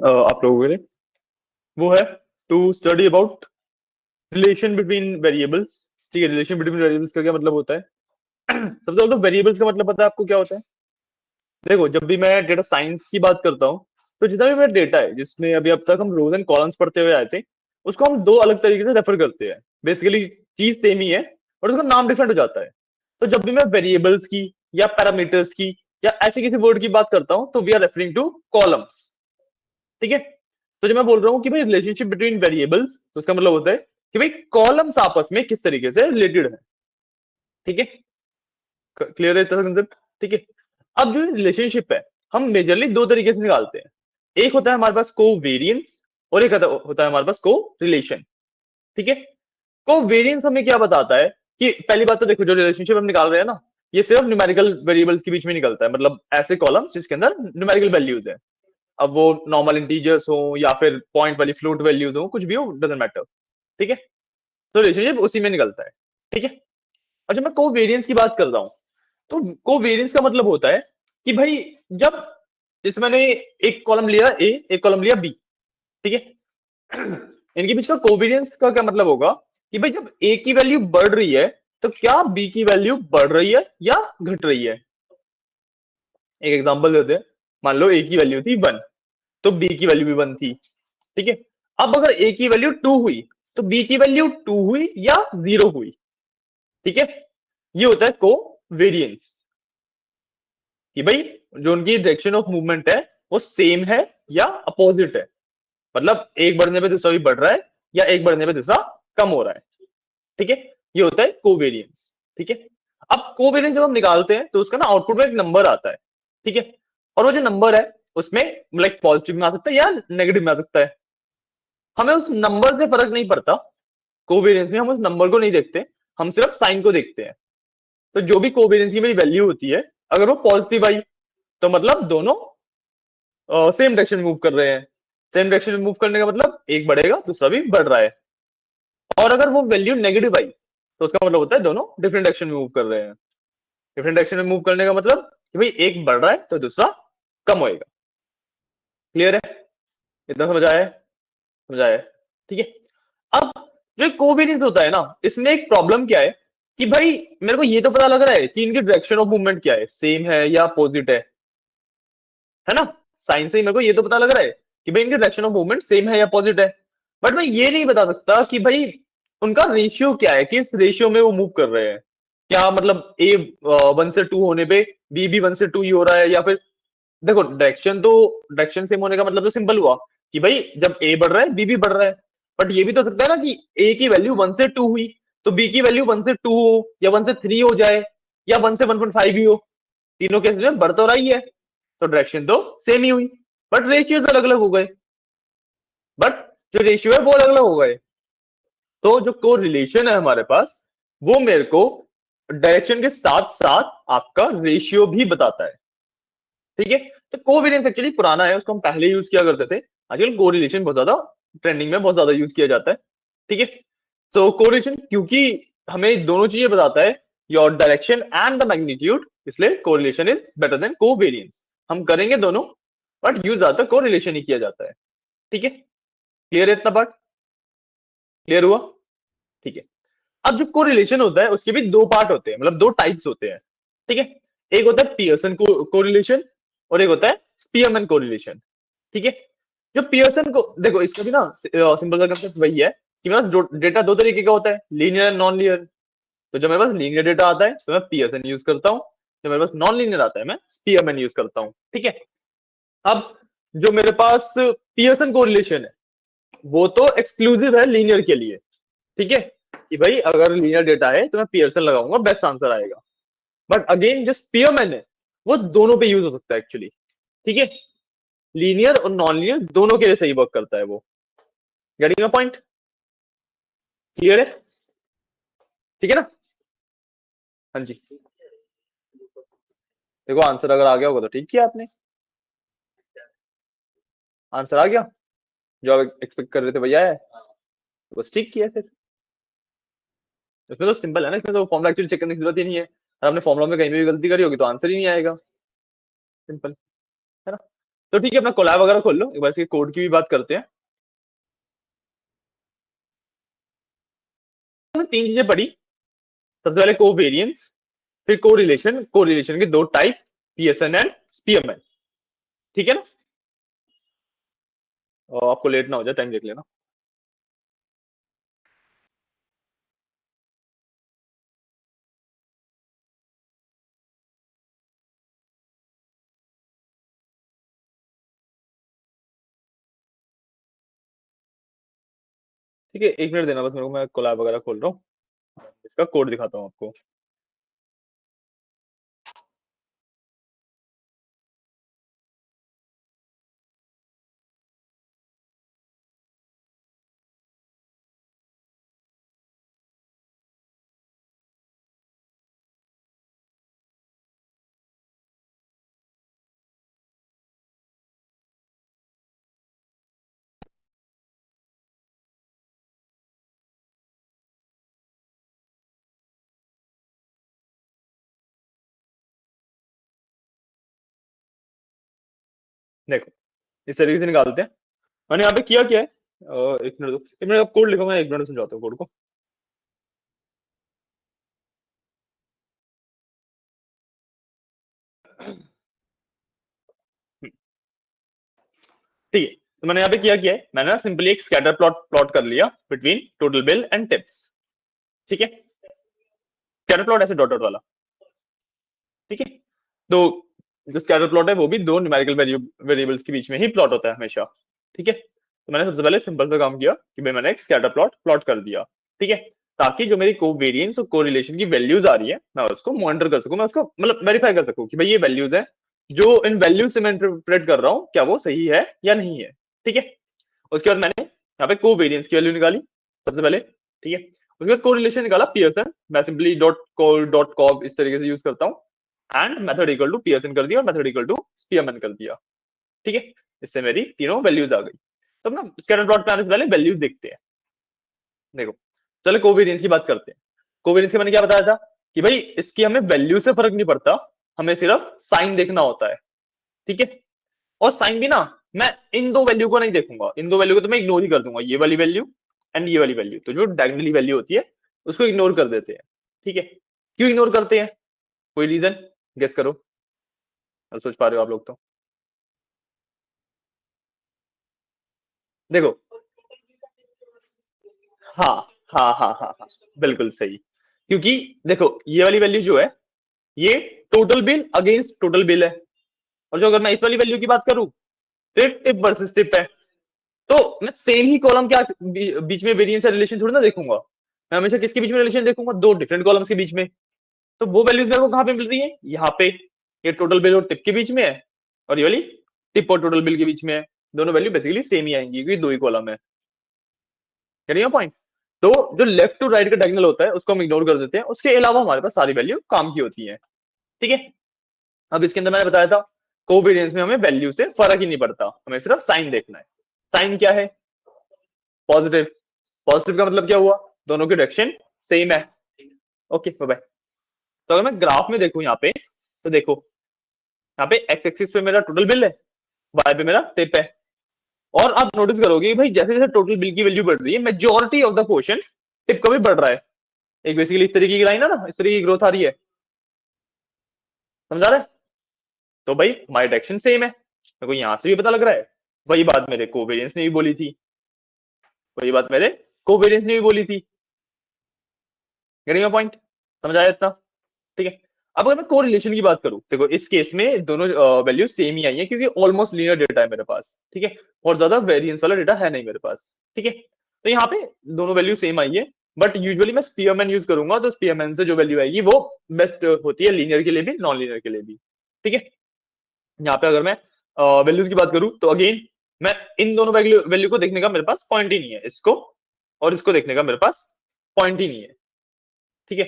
आप लोगों के लिए वो है to study about relation between variables. ठीक है, रिलेशन बिटवीन वेरिएबल्स का क्या मतलब होता है? सबसे पहले तो वेरिएबल्स का मतलब पता है आपको क्या होता है? देखो, जब भी मैं डेटा साइंस की बात करता हूँ, तो जितना भी मेरा डेटा है जिसमें अभी अब तक हम रोज एंड कॉलम्स पढ़ते हुए आए थे, उसको हम दो अलग तरीके से रेफर करते हैं। बेसिकली चीज सेम ही है और उसका नाम डिफरेंट हो जाता है। तो जब भी मैं वेरिएबल्स की या पैरामीटर्स की या ऐसे किसी वर्ड की बात करता हूँ, तो we are referring to columns. ठीक है, तो जब मैं बोल रहा हूँ कि भाई रिलेशनशिप बिटवीन वेरिएबल्स, तो उसका मतलब होता है कि भाई कॉलम्स आपस में किस तरीके से रिलेटेड है। ठीक है, क्लियर है इतना कंसेप्ट? ठीक है, अब जो रिलेशनशिप है, हम मेजरली दो तरीके से निकालते हैं। एक होता है हमारे पास कोवेरियंस और एक होता है हमारे पास को रिलेशन। ठीक है, कोवेरियंस हमें क्या बताता है कि पहली बात तो देखो, जो रिलेशनशिप हम निकाल रहे हैं ना, ये सिर्फ न्यूमेरिकल वेरिएबल्स के बीच में निकलता है, मतलब ऐसे कॉलम्स जिसके अंदर न्यूमेरिकल वैल्यूज है। अब वो नॉर्मल इंटीजर्स हो या फिर पॉइंट वाली फ्लोट वैल्यूज हो, कुछ भी हो, डजेंट मैटर। ठीक है, तो रिलेशनशिप उसी में निकलता है। ठीक है, और जब मैं कोवेरियंस की बात कर रहा हूँ, तो कोवेरियंस का मतलब होता है कि भाई जब जैसे मैंने एक कॉलम लिया ए, एक कॉलम लिया बी। ठीक है, इनके बीच का कोवेरियंस का क्या मतलब होगा कि भाई जब ए की वैल्यू बढ़ रही है, तो क्या बी की वैल्यू बढ़ रही है या घट रही है? एक एग्जांपल देते हैं। मान लो ए की वैल्यू थी 1, तो बी की वैल्यू भी 1 थी। ठीक है, अब अगर ए की वैल्यू 2 हुई, तो बी की वैल्यू 2 हुई या 0 हुई? ठीक है, ये होता है कोवेरियंस, कि भाई जो उनकी डायरेक्शन ऑफ मूवमेंट है वो सेम है या अपोजिट है। मतलब एक बढ़ने पे दूसरा भी बढ़ रहा है या एक बढ़ने पे दूसरा कम हो रहा है। ठीक है, ये होता है कोवेरियंस। ठीक है, अब कोवेरियंस जब हम निकालते हैं तो उसका ना आउटपुट में एक नंबर आता है। ठीक है, और वो जो नंबर है उसमें लाइक पॉजिटिव में आ सकता है या नेगेटिव में आ सकता है। हमें उस नंबर से फर्क नहीं पड़ता। कोवेरियंस में हम उस नंबर को नहीं देखते, हम सिर्फ साइन को देखते हैं। तो जो भी कोवेरियंस की मेरी वैल्यू होती है, अगर वो पॉजिटिव आई, तो मतलब दोनों सेम डायरेक्शन में मूव कर रहे हैं। सेम डायरेक्शन में मूव करने का मतलब एक बढ़ेगा दूसरा भी बढ़ रहा है। और अगर वो वैल्यू नेगेटिव आई, तो उसका मतलब होता है दोनों डिफरेंट डायरेक्शन में मूव कर रहे हैं। डिफरेंट डायरेक्शन में मूव करने का मतलब कि भाई एक बढ़ रहा है तो दूसरा कम होएगा। क्लियर है? इतना समझ आया है? समझ आया है? ठीक है, अब जो कोवेरियंस होता है ना, इसमें एक प्रॉब्लम क्या है कि भाई मेरे को ये तो पता लग रहा है कि इनकी डायरेक्शन ऑफ मूवमेंट क्या है, सेम है या अपोजिट है ना? साइंस से ही मेरे को ये तो पता लग रहा है कि भाई इनके डायरेक्शन ऑफ मूवमेंट सेम है या अपोजिट है। बट मैं ये नहीं बता सकता कि भाई उनका रेशियो क्या है, किस रेशियो में वो मूव कर रहे हैं। क्या मतलब ए 1 से 2 होने पे बी भी 1 से 2 ही हो रहा है, या फिर देखो डायरेक्शन सेम होने का मतलब तो सिंपल हुआ कि भाई जब ए बढ़ रहा है बी भी बढ़ रहा है। बट ये भी तो हो सकता है ना कि ए की वैल्यू 1 से 2 हुई, तो बी की वैल्यू 1 से 2 हो या 1 से 3 हो जाए या 1 से 1.5 ही हो। तीनों केस में बढ़ तो रही है, तो डायरेक्शन तो सेम ही हुई, बट रेशियो अलग अलग हो गए। बट जो रेशियो है वो अलग अलग हो गए। तो जो को रिलेशन है हमारे पास, वो मेरे को डायरेक्शन के साथ साथ आपका रेशियो भी बताता है। ठीक है, तो कोवेरियंस एक्चुअली पुराना है, उसको हम पहले यूज किया करते थे। आजकल कोरिलेशन बहुत ज्यादा ट्रेंडिंग में बहुत ज्यादा यूज किया जाता है। ठीक है, तो कोरिलेशन क्योंकि हमें दोनों चीजें बताता है, your direction and the magnitude, इसलिए correlation is better than covariance. हम करेंगे दोनों, बट यूज ज्यादातर कोरिलेशन ही किया जाता है। ठीक है, क्लियर है इतना पार्ट? क्लियर हुआ? ठीक है, अब जो कोरिलेशन होता है उसके भी दो पार्ट होते हैं, मतलब दो टाइप्स होते हैं। ठीक है, एक होता है पियर्सन कोरिलेशन और एक होता है स्पीयरमैन कोरिलेशन। ठीक है, जो पियर्सन को देखो, इसका भी ना सिंपल सा कंसेप्ट वही है कि मेरे पास डेटा दो तरीके का होता है, लीनियर एंड नॉन लीनियर। तो जब मेरे पास लीनियर डेटा आता है तो मैं पियर्सन यूज करता हूँ, जब मेरे पास नॉन लीनियर आता है मैं स्पीयरमैन यूज करता हूँ। ठीक है, अब जो मेरे पास पियर्सन कोरिलेशन है वो तो एक्सक्लूसिव है लीनियर के लिए। ठीक है, कि भाई अगर लीनियर डेटा है तो मैं पियर्सन लगाऊंगा, बेस्ट आंसर आएगा। बट अगेन जो स्पीयरमैन है वो दोनों पे यूज हो सकता है एक्चुअली। ठीक है, लीनियर और नॉन लीनियर दोनों के लिए सही वर्क करता है वो। Getting my point? क्लियर है? ठीक है ना? हाँ जी, देखो आंसर अगर आ गया होगा तो ठीक किया आपने। आंसर आ गया जो आप एक्सपेक्ट कर रहे थे, भैया है तो बस ठीक किया फिर। इसमें तो सिंपल है ना, इसमें तो फॉर्मुला एक्चुअली चेक करने की जरूरत ही नहीं है। अगर आपने फॉर्मुला में कहीं भी गलती करी होगी तो आंसर ही नहीं आएगा। सिंपल है ना? तो ठीक है, अपना कोलैब वगैरह खोल लो, एक बार इसके कोड की भी बात करते हैं। हमने 3 चीजें पढ़ी। सबसे पहले कोवेरियंस, फिर कोरिलेशन, कोरिलेशन के 2 टाइप, पीएसएन एंड स्पीयरमैन। ठीक है ना? और आपको लेट ना हो जाए, टाइम देख लेना। ठीक है, 1 मिनट देना बस मेरे को, मैं कोलैब वगैरह खोल रहा हूँ, इसका कोड दिखाता हूँ आपको। देखो, इस तरीके से निकालते हैं। मैंने यहाँ पे किया क्या है, 1 मिनट दो, 1 मिनट आप कोड लिखो, मैं 1 मिनट में समझाता हूँ कोड को। ठीक है, तो मैंने यहाँ पे किया है, मैंने सिंपली एक स्कैटर प्लॉट प्लॉट कर लिया between total bill and tips. ठीक है, स्कैटर प्लॉट ऐसे डॉट डॉट वाला। ठीक है, तो जो स्कैटर प्लॉट है वो भी 2 न्यूमेरिकल वेरिएबल्स के बीच में ही प्लॉट होता है हमेशा। ठीक है, तो मैंने सबसे पहले सिंपल सा काम किया कि भाई मैंने एक स्कैटर प्लॉट प्लॉट कर दिया। ठीक है, ताकि जो मेरी कोवेरिएंस और कोरिलेशन की वैल्यूज आ रही है, मैं उसको मॉनिटर कर सकूं, मैं उसको मतलब वेरीफाई कर सकूं कि भाई ये वैल्यूज है, जो इन वैल्यूज से मैं इंटरप्रेट कर रहा हूँ क्या वो सही है या नहीं है। ठीक है, उसके बाद मैंने यहाँ पे कोवेरिएंस की वैल्यू निकाली सबसे पहले। ठीक है, उसके बाद कोरिलेशन निकाला पियर्सन, मैं simply dot corr dot cov इस तरीके से यूज करता हूँ, and method equal to Pearson कर दिया और मेथड इक्वल टू स्पीयरमैन कर दिया। ठीक है, इससे मेरी तीनों वैल्यूज आ गई। तो ना स्कैटर प्लॉट पे आने से पहले वैल्यूज देखते हैं। देखो, चलो कोवेरिएंस की बात करते हैं। कोवेरिएंस के मैंने क्या बताया था कि भाई इसकी हमें वैल्यू से फर्क नहीं पड़ता, हमें सिर्फ साइन देखना होता है। ठीक है, और साइन भी ना, मैं इन 2 वैल्यू को नहीं देखूंगा, इन 2 वैल्यू को तो मैं इग्नोर ही कर दूंगा, ये वाली वैल्यू एंड ये वाली वैल्यू, तो जो डायगोनली वैल्यू होती है उसको इग्नोर कर देते हैं। ठीक है, क्यों इग्नोर करते हैं, कोई रीजन गेस करो, अब सोच पा रहे हो आप लोग तो। देखो, हाँ हाँ हाँ हाँ हाँ, बिल्कुल सही। क्योंकि देखो ये वाली वैल्यू जो है, ये total bill against total bill है, और जो अगर मैं इस वाली वैल्यू की बात करूं, टिप टिप वर्सेस टिप है, तो मैं सेम ही कॉलम क्या बीच में वेरिएंस या रिलेशन थोड़ी ना देखूंगा, मैं हमेशा किसके बीच में रिलेशन देखूंगा, 2 डिफरेंट कॉलम्स के बीच में। तो वो वैल्यूज मेरे को कहां पे मिल रही है, यहाँ पे, ये टोटल बिल और टिप के बीच में है, और ये वाली टिप और टोटल बिल के बीच में है। दोनों वैल्यू बेसिकली सेम ही आएंगी क्योंकि 2 ही कॉलम है। करिए पॉइंट। तो जो लेफ्ट टू राइट का डायगोनल होता है उसको हम इग्नोर कर देते हैं, उसके अलावा हमारे पास सारी वैल्यू काम की होती है। ठीक है, अब इसके अंदर मैंने बताया था कोवेरिएंस में हमें वैल्यू से फर्क ही नहीं पड़ता, हमें सिर्फ साइन देखना है। साइन क्या है, पॉजिटिव। पॉजिटिव का मतलब क्या हुआ, दोनों की डायरेक्शन सेम है। Okay bye bye. तो अगर मैं ग्राफ में देखूं यहाँ पे, तो देखो यहाँ पे एक्स एक्सिस पे मेरा टोटल बिल है, वाई पे मेरा टिप है, और आप नोटिस करोगे भाई जैसे जैसे टोटल बिल की वैल्यू बढ़ रही है, majority of the portion tip का भी बढ़ रहा है। एक बेसिकली इस तरीके की लाइन है ना, इस तरीके की ग्रोथ आ रही है, समझा रहे? तो भाई हमारी डायरेक्शन सेम है, मेरे को यहां से भी पता लग रहा है। वही बात मेरे कोवेरिएंस ने भी बोली थी, वही बात मेरे कोवेरिएंस ने भी बोली थी। गेटिंग पॉइंट, समझ आया इतना? ठीक है, अब अगर मैं कोरिलेशन की बात करूं, देखो इस केस में दोनों वैल्यू सेम ही आई है क्योंकि ऑलमोस्ट लीनियर डेटा है मेरे पास। ठीक है, और ज्यादा वेरिएंस वाला डेटा है नहीं मेरे पास। ठीक है, तो यहाँ पे दोनों वैल्यू सेम आई है, बट यूजुअली मैं स्पीयरमैन यूज करूंगा, तो स्पीयरमैन से जो वैल्यू आएगी वो बेस्ट होती है लीनियर के लिए भी, नॉन लीनियर के लिए भी। ठीक है, यहाँ पे अगर मैं वैल्यूज की बात करूं, तो अगेन मैं इन दोनों वैल्यू वैल्यू को देखने का मेरे पास पॉइंट ही नहीं है, इसको और इसको देखने का मेरे पास पॉइंट ही नहीं है। ठीक है,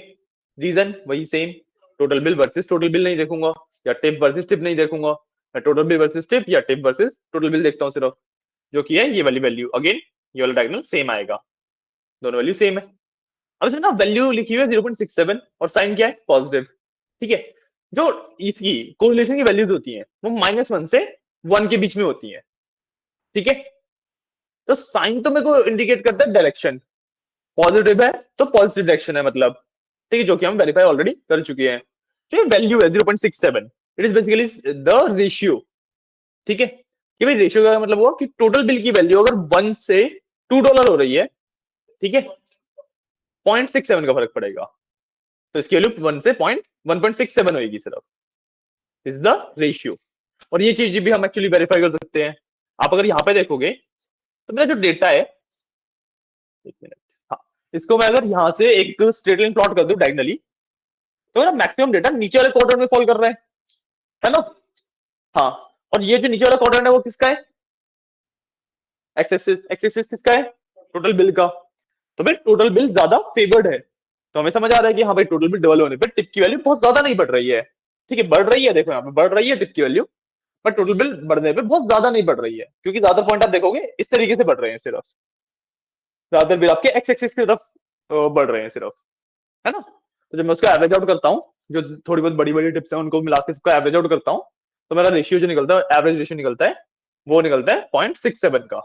रीजन वही same, total bill versus total bill नहीं देखूंगा, या टिप वर्सेस टिप नहीं देखूंगा, मैं टोटल बिल वर्सेस टिप या टिप वर्सेस टोटल बिल देखता हूँ सिर्फ, जो कि है ये वाली वैल्यू। अगेन ये वाला डायगोनल सेम आएगा, दोनों वैल्यू सेम है। अब इसमें ना वैल्यू लिखी हुई है 0.67 और साइन क्या है, पॉजिटिव। ठीक है, जो इसकी कोरिलेशन की वैल्यूज होती हैं वो -1 से 1 के बीच में होती है, ठीक है। तो साइन तो मेरे को इंडिकेट करता है डायरेक्शन, पॉजिटिव है तो पॉजिटिव डायरेक्शन है मतलब, ठीक है, जो कि हम वेरीफाई ऑलरेडी कर चुके हैं। तो ये वैल्यू है 0.67, it is basically the ratio, ठीक है। कि भाई रेशियो का मतलब हुआ कि टोटल बिल की वैल्यू अगर 1 से $2 हो रही है, ठीक है, 0.67 का फर्क पड़ेगा, तो इसकी वैल्यू 1 से 1.67 होगी सिर्फ, इज द रेशियो। और ये चीज भी हम एक्चुअली वेरीफाई कर सकते हैं। आप अगर यहाँ पे देखोगे तो मेरा जो डेटा है, एक मिनट, हाँ, इसको मैं अगर यहाँ से एक स्ट्रेट लाइन प्लॉट कर दूं डायगनली, तो मेरा मैक्सिमम डेटा नीचे वाले क्वाड्रेंट में फॉल कर रहा है ना। हाँ, और ये जो नीचे वाला क्वाड्रेंट है वो किसका है, एक्सेसिस, एक्सेसिस किसका है, टोटल बिल का। तो भाई टोटल बिल ज्यादा फेवर्ड है, तो हमें समझ आ रहा है कि हाँ भाई टोटल बिल डबल होने पे टिप की वैल्यू बहुत ज्यादा नहीं बढ़ रही है, ठीक है, बढ़ रही है, देखो यहाँ पे बढ़ रही है टिप की वैल्यू, पर टोटल बिल बढ़ने पे बहुत ज्यादा नहीं बढ़ रही है, क्योंकि ज्यादा पॉइंट आप देखोगे इस तरीके से बढ़ रहे हैं सिर्फ, ज्यादातर बिल आपके एक्स एक्सिस की तरफ बढ़ रहे हैं सिर्फ, है ना। तो जब मैं उसका एवरेज आउट करता हूँ, जो थोड़ी बहुत बड़ी बड़ी टिप्स है उनको मिला के इसका एवरेज आउट करता हूँ, तो मेरा रेशियो जो निकलता है, एवरेज रेशियो निकलता है, वो निकलता है 0.67 का।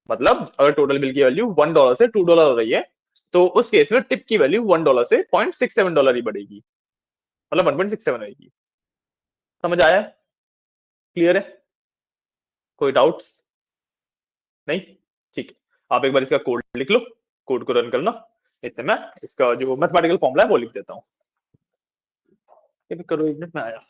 मतलब अगर टोटल बिल की वैल्यू $1 से $2 हो रही है, तो उस केस में टिप की वैल्यू $1 से $0.67 ही बढ़ेगी, मतलब 1.67 आएगी। समझ आया, क्लियर है, कोई डाउट्स नहीं, ठीक है। आप एक बार इसका कोड लिख लो, कोड को रन करना, इतने में इसका जो मैथमेटिकल फॉर्मूला है वो लिख देता हूँ, ये भी करो, एक मिनट में आया।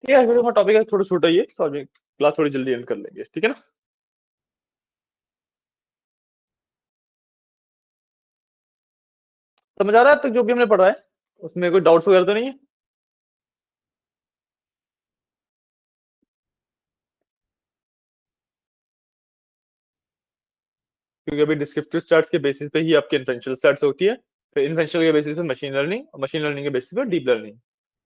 ठीक है, मेरा टॉपिक है थोड़ा छोटा ही है, तो अभी क्लास थोड़ी जल्दी एंड कर लेंगे, ठीक है ना। समझ आ रहा है अब तक जो भी हमने पढ़ा है, उसमें कोई डाउट्स वगैरह तो नहीं है। क्योंकि अभी डिस्क्रिप्टिव स्टैट्स के बेसिस पे ही आपकी इन्फ्रेंशियल स्टैट्स होती है, फिर इन्फ्रेंशियल के बेसिस पे मशीन लर्निंग, और मशीन लर्निंग के बेसिस पे डीप लर्निंग,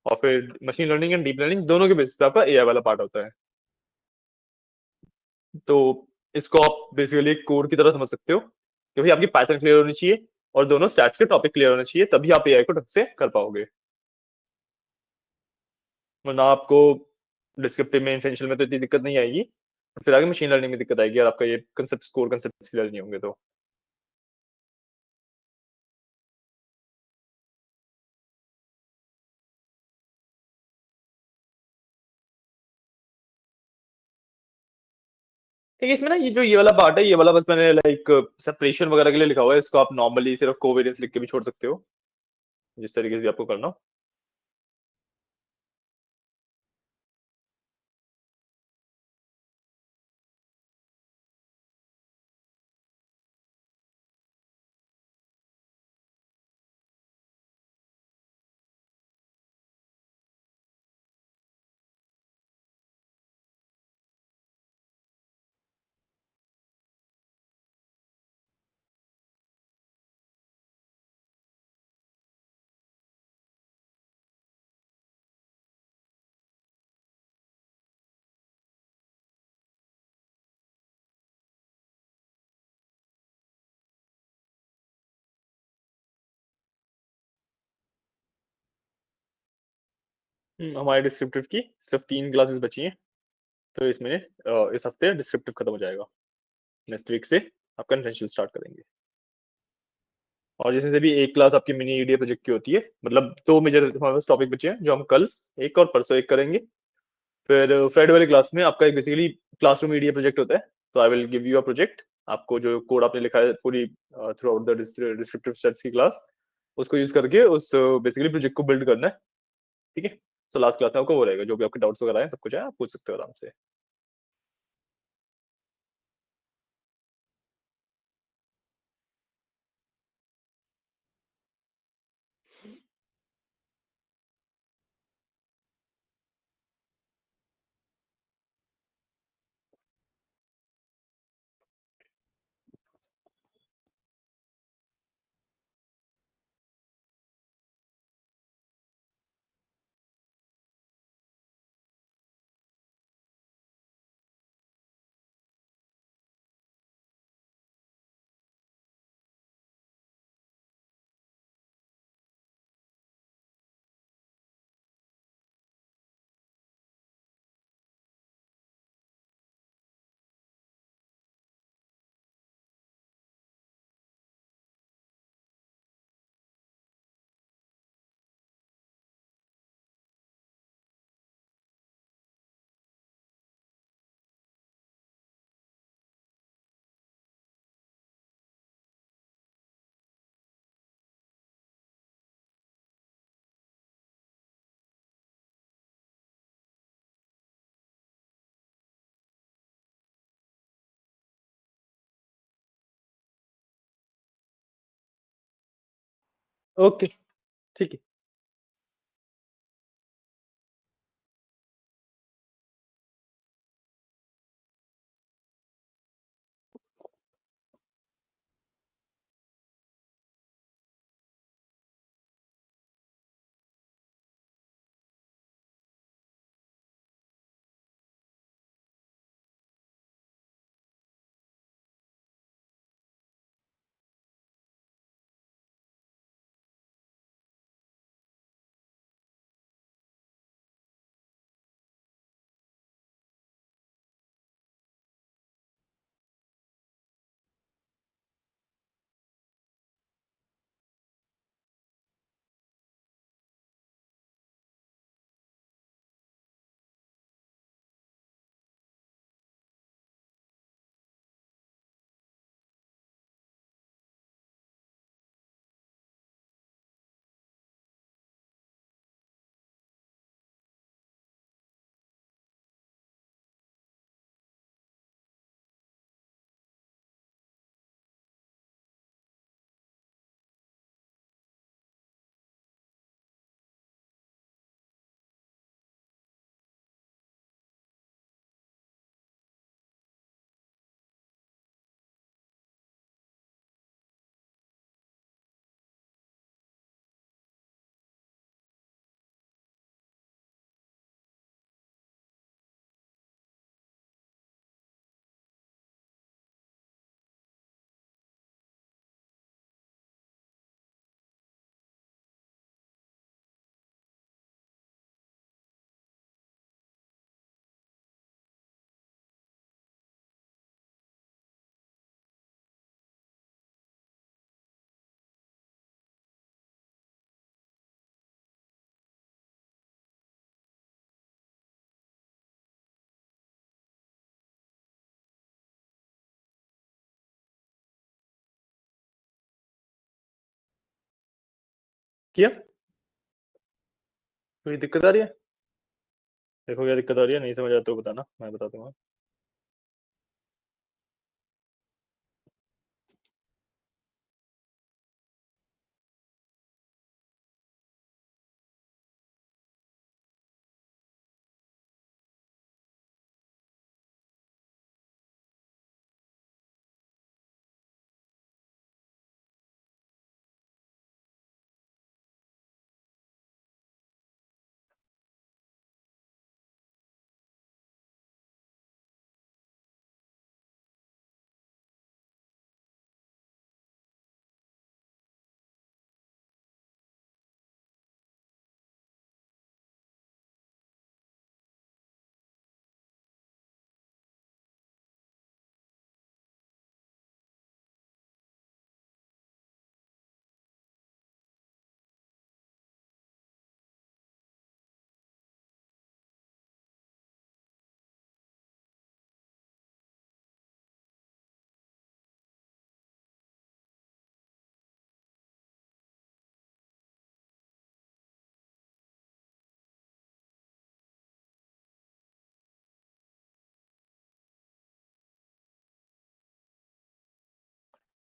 और फिर machine learning and deep learning दोनों के बेसिस पे आपका एआई वाला पार्ट होता है। तो इसको आप बेसिकली एक कोर की तरह समझ सकते हो, क्योंकि आपकी पैटर्न क्लियर होनी चाहिए और दोनों स्टैट्स के टॉपिक क्लियर होने चाहिए, तभी आप एआई को ढंग से कर पाओगे। वरना आपको डिस्क्रिप्टिव में, इन्फ्रेंशियल में तो इतनी दिक्कत नहीं आएगी, फिर आगे मशीन लर्निंग में दिक्कत आएगी, और आपका ये कंसेप्ट, कोर कंसेप्ट क्लियर नहीं होंगे तो। ठीक है, इसमें ना ये जो ये वाला पार्ट है, ये वाला बस मैंने लाइक सेपरेशन वगैरह के लिए लिखा हुआ है, इसको आप नॉर्मली सिर्फ कोवेरियंस लिख के भी छोड़ सकते हो, जिस तरीके से भी आपको करना हो। हमारे डिस्क्रिप्टिव की सिर्फ 3 क्लासेस बची हैं, तो इसमें इस हफ्ते डिस्क्रिप्टिव खत्म हो जाएगा। नेक्स्ट वीक से आपका इंटेंशियल स्टार्ट करेंगे। और जैसे से भी एक क्लास आपकी मिनी ईडीए प्रोजेक्ट की होती है, मतलब 2 मेजर हमारे पास टॉपिक बचे हैं जो हम कल एक और परसों एक करेंगे। फिर फ्राइडे वाली क्लास में आपका एक बेसिकली क्लासरूम ईडीए प्रोजेक्ट होता है। तो I will give you a project, आपको जो कोड आपने लिखा है पूरी through out the descriptive steps की क्लास, उसको यूज करके उस बेसिकली प्रोजेक्ट को बिल्ड करना है। ठीक है, तो लास्ट क्लास में आपको वो रहेगा, जो भी आपके डाउट्स वगैरह है सब कुछ है, आप पूछ सकते हो आराम से। ओके, ठीक है। किया? कोई दिक्कत आ रही है? देखो क्या दिक्कत आ रही है, नहीं समझ आता तो बताना, मैं बता दूंगा।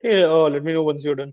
Okay, let me know once you're done.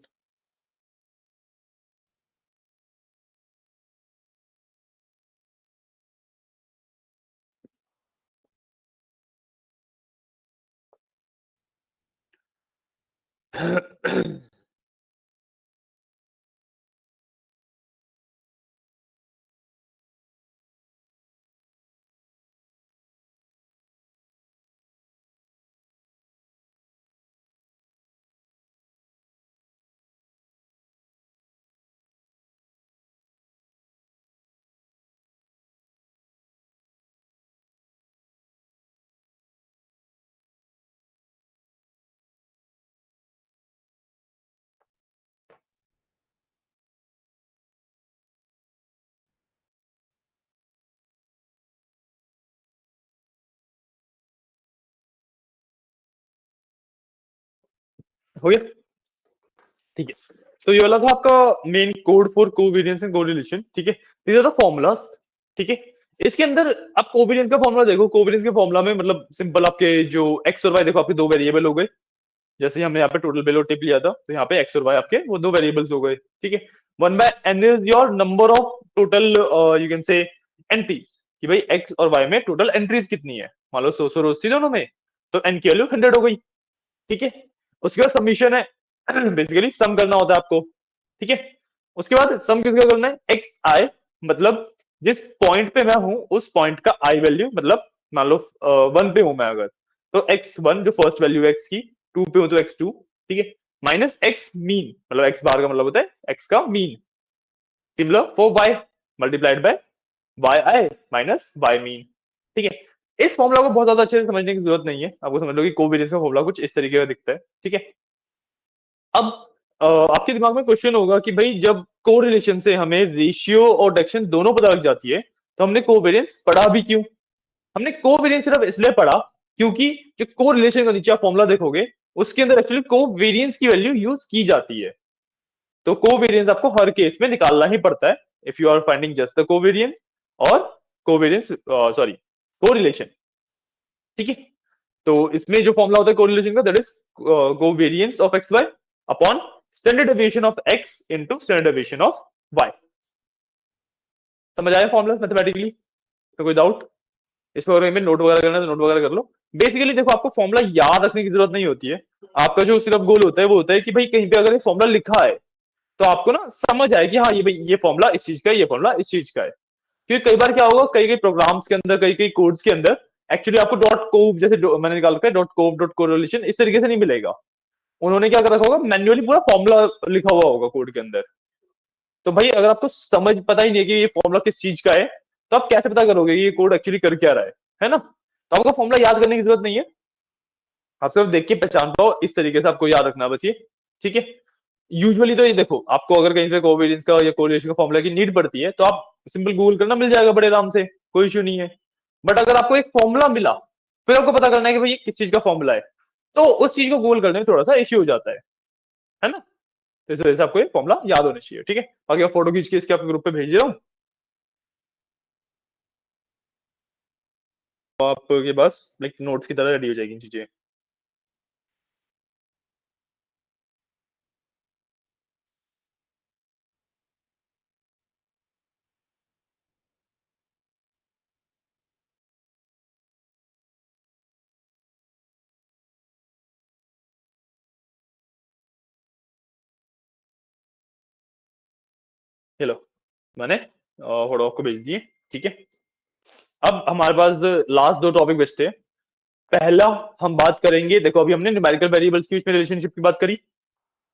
हो गया? ठीक है। तो ये वाला था आपका main code for covariance and correlation, ठीक है। दीज आर द फॉर्मूलाज, ठीक है। इसके अंदर आप कोवेरियंस का फॉर्मूला देखो, कोवेरियंस के फॉर्मूला में मतलब सिंपल आपके जो एक्स और वाई देखो, आपके दो वेरिएबल हो गए। जैसे हमने यहाँ पे टोटल बेलो टिप लिया था, तो यहाँ पे एक्स और वाई आपके वो दो वेरिएबल्स हो गए, ठीक है। One by N is your number of total, you can say entries, कि भाई एक्स और वाई में टोटल एंट्रीज कितनी है। मान लो 100 रोज थी दोनों में, तो एन की वैल्यू 100 हो गई, ठीक है। उसके बाद सबमिशन है, बेसिकली सम करना होता है आपको, ठीक है। उसके बाद सम किसका करना है, एक्स आई, मतलब जिस पॉइंट पे मैं हूं उस पॉइंट का आई वैल्यू, मतलब मान लो 1 पे हूं मैं अगर, तो एक्स वन जो फर्स्ट वैल्यू है एक्स की, 2 पे हूं तो एक्स टू, ठीक है, माइनस एक्स मीन, मतलब एक्स बार का मतलब होता है एक्स का mean, similar for Y, multiplied by Y I minus Y mean, ठीक है। इस फॉर्मूला को बहुत ज्यादा अच्छे से समझने की जरूरत नहीं है, आपको समझ लो कि कोवेरियंस का फॉर्मूला कुछ इस तरीके का दिखता है, ठीक है। अब आपके दिमाग में क्वेश्चन होगा कि भाई जब कोरिलेशन से हमें रेशियो और डायरेक्शन दोनों पता लग जाती है, तो हमने कोवेरियंस पढ़ा भी क्यों। हमने कोवेरियंस सिर्फ इसलिए पढ़ा क्योंकि जो कोरिलेशन का नीचे आप फॉर्मूला देखोगे, उसके अंदर एक्चुअली कोवेरियंस की वैल्यू यूज की जाती है। तो कोवेरियंस आपको हर केस में निकालना ही पड़ता है, if you are finding just the covariance और कोवेरियंस, सॉरी, कोरिलेशन, ठीक है। तो इसमें जो फॉर्मूला होता है कोरिलेशन का, that is covariance of X Y upon standard deviation of X into standard deviation of Y. समझ आया फॉर्मूला मैथमेटिकली? तो कोई डाउट इस पर में नोट वगैरह करना है तो नोट वगैरह कर लो। बेसिकली देखो, आपको फॉर्मूला याद रखने की जरूरत नहीं होती है। आपका जो सिर्फ गोल होता है वो होता है कि भाई कहीं पे अगर ये फॉर्मूला लिखा है, तो आपको ना समझ आए कि हाँ ये भाई ये फॉर्मूला इस चीज का है, ये फॉर्मूला इस चीज का है। क्योंकि कई बार क्या होगा, कई कई प्रोग्राम्स के अंदर, कई कई कोड्स के अंदर एक्चुअली आपको डॉट कोव, जैसे मैंने निकाल रखा है डॉट कोव डॉट कोरिलेशन, इस तरीके से नहीं मिलेगा। उन्होंने क्या कर रखा होगा, मैन्युअली पूरा फॉर्मूला लिखा हुआ होगा कोड के अंदर। तो भाई अगर आपको समझ पता ही नहीं है कि ये फॉर्मूला किस चीज का है, तो आप कैसे पता करोगे ये कोड एक्चुअली कर क्या रहा है ना। तो आपको फॉर्मूला याद करने की जरूरत नहीं है, आप सिर्फ देख के पहचान पाओ, इस तरीके से आपको याद रखना बस ये, ठीक है। यूजुअली तो ये देखो, आपको अगर कहीं से कोवेरियंस का या कोरिलेशन का फॉर्मूला की नीड पड़ती है, तो आप सिंपल गूगल करना, मिल जाएगा बड़े आराम से, कोई इश्यू नहीं है। बट अगर आपको एक फॉर्मूला मिला, फिर आपको पता करना है कि भाई ये किस चीज का फॉर्मूला है, तो उस चीज को गूगल करने में थोड़ा सा इश्यू हो जाता है ना। तो इस वजह से आपको ये फॉर्मूला याद होना चाहिए, ठीक है। बाकी आप फोटो खींच के इसके आपके ग्रुप पे भेज रहा हूँ, तो आपके पास लाइक नोट्स की तरह रेडी हो जाएगी चीजें। चलो, मैंने फोटो आपको भेज दिए, ठीक है। अब हमारे पास लास्ट दो टॉपिक बचते हैं। पहला, हम बात करेंगे, देखो अभी हमने न्यूमेरिकल वेरिएबल्स के बीच में रिलेशनशिप की बात करी।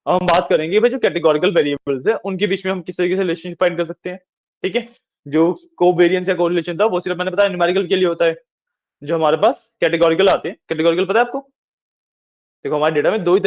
अब हम बात करेंगे भाई जो कैटेगोरिकल वेरिएबल्स है उनके बीच में हम किस तरीके से रिलेशनशिप फाइंड कर सकते हैं, ठीक है। जो कोवेरियंस या कोरिलेशन था वो सिर्फ मैंने बताया न्यूमेरिकल के लिए होता है। जो हमारे पास कैटेगोरिकल आते हैं, कैटेगोरिकल पता है आपको? देखो हमारे डेटा में दो ही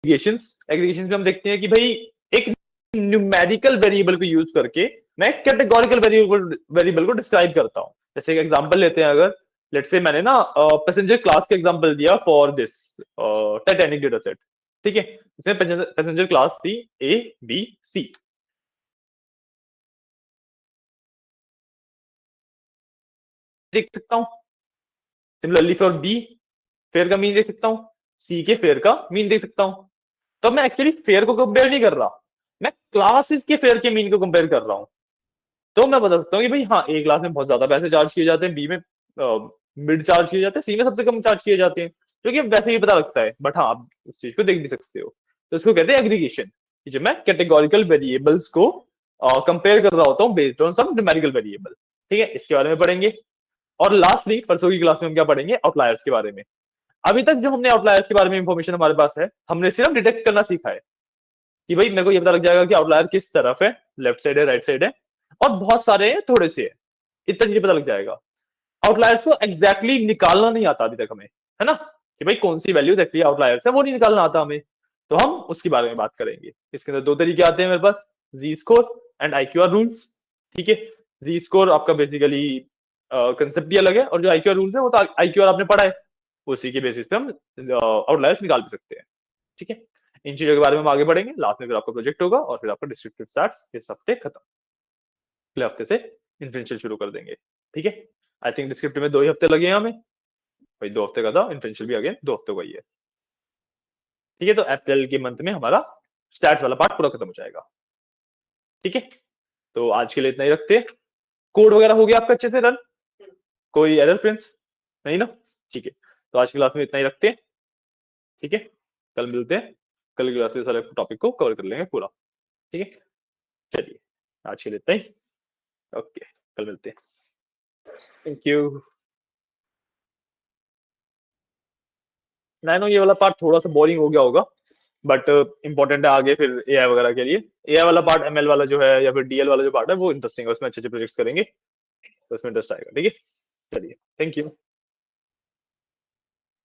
एग्रीगेशंस में हम देखते हैं कि भाई एक न्यूमेरिकल वेरिएबल को यूज करके मैं कैटेगोरिकल वेरिएबल को डिस्क्राइब करता हूं। जैसे एक एग्जांपल लेते हैं, अगर लेट्स से मैंने ना पैसेंजर क्लास का एग्जांपल दिया for this Titanic data set, ठीक है, इसमें पैसेंजर क्लास थी ए बी सी। देख सकता हूं सिमिलरली फॉर बी फेयर का मीन देख सकता हूं, सी के फेयर का मीन देख सकता हूं। तो मैं एक्चुअली फेयर को कंपेयर नहीं कर रहा, मैं क्लासेस के फेयर के मीन को कंपेयर कर रहा हूं। तो मैं बता सकता हूँ कि भाई हाँ, ए क्लास में बहुत ज्यादा पैसे चार्ज किए जाते हैं, बी में मिड चार्ज किए जाते हैं, सी में सबसे कम चार्ज किए जाते हैं, जो कि वैसे ही पता लगता है, बट हाँ आप उस चीज को देख भी सकते हो। तो इसको कहते हैं एग्रीगेशन, जब मैं कैटेगोरिकल वेरिएबल्स को कंपेयर कर रहा होता हूँ based on some numerical variable. ठीक है, इसके बारे में पढ़ेंगे। और लास्टली परसों की क्लास में हम क्या पढ़ेंगे, आउटलायर्स के बारे में। अभी तक जो हमने आउटलायर्स के बारे में इंफॉर्मेशन हमारे पास है, हमने सिर्फ डिटेक्ट करना सीखा है कि भाई मेरे को ये पता लग जाएगा कि आउटलायर किस तरफ है, लेफ्ट साइड है, राइट साइड है, और बहुत सारे हैं, थोड़े से है, इतना चीजें पता लग जाएगा। आउटलायर्स को एग्जैक्टली निकालना नहीं आता अभी तक हमें, है ना, कि भाई कौन सी वैल्यू एक्चुअली आउटलायर्स है वो नहीं निकालना आता हमें। तो हम उसके बारे में बात करेंगे। इसके अंदर दो तरीके आते हैं मेरे पास, जी स्कोर एंड IQR रूल्स। ठीक है, जी स्कोर आपका बेसिकली कंसेप्ट भी अलग है, और जो IQR रूल्स है वो तो IQR आपने पढ़ा है, उसी के बेसिस पे हम आउटलायर्स निकाल भी सकते हैं। ठीक है, इन चीजों के बारे में हम आगे बढ़ेंगे। लास्ट में फिर आपका प्रोजेक्ट होगा और फिर आपका डिस्क्रिप्टिव स्टैट्स इस हफ्ते खत्म, अगले हफ्ते से इन्फ्लुएंशियल शुरू कर देंगे। ठीक है, आई थिंक डिस्क्रिप्टिव में 2 ही हफ्ते लगे हैं हमें, भाई 2 हफ्ते का था, इन्फ्लुएंशियल भी अगेन 2 हफ्ते का ही है। ठीक है, तो अप्रैल के मंथ में हमारा स्टैट्स वाला पार्ट पूरा खत्म हो जाएगा। ठीक है, तो आज के लिए इतना ही रखते हैं। कोड वगैरह हो गया आपका अच्छे से रन, कोई एरर प्रिंस नहीं ना? ठीक है, तो आज की क्लास में इतना ही रखते हैं। ठीक है, कल मिलते हैं, कल की क्लास में सारे टॉपिक को कवर कर लेंगे पूरा। ठीक है, चलिए आज के लिए इतना ही, ओके, कल मिलते हैं, थैंक यू। मैं नो ये वाला पार्ट थोड़ा सा बोरिंग हो गया होगा, बट इंपॉर्टेंट है आगे फिर AI वगैरह के लिए। AI वाला पार्ट, ML वाला जो है या फिर DL वाला जो पार्ट है वो इंटरेस्टिंग है, उसमें अच्छे अच्छे प्रोजेक्ट्स करेंगे, तो उसमें इंटरेस्ट आएगा। ठीक है, चलिए, थैंक यू।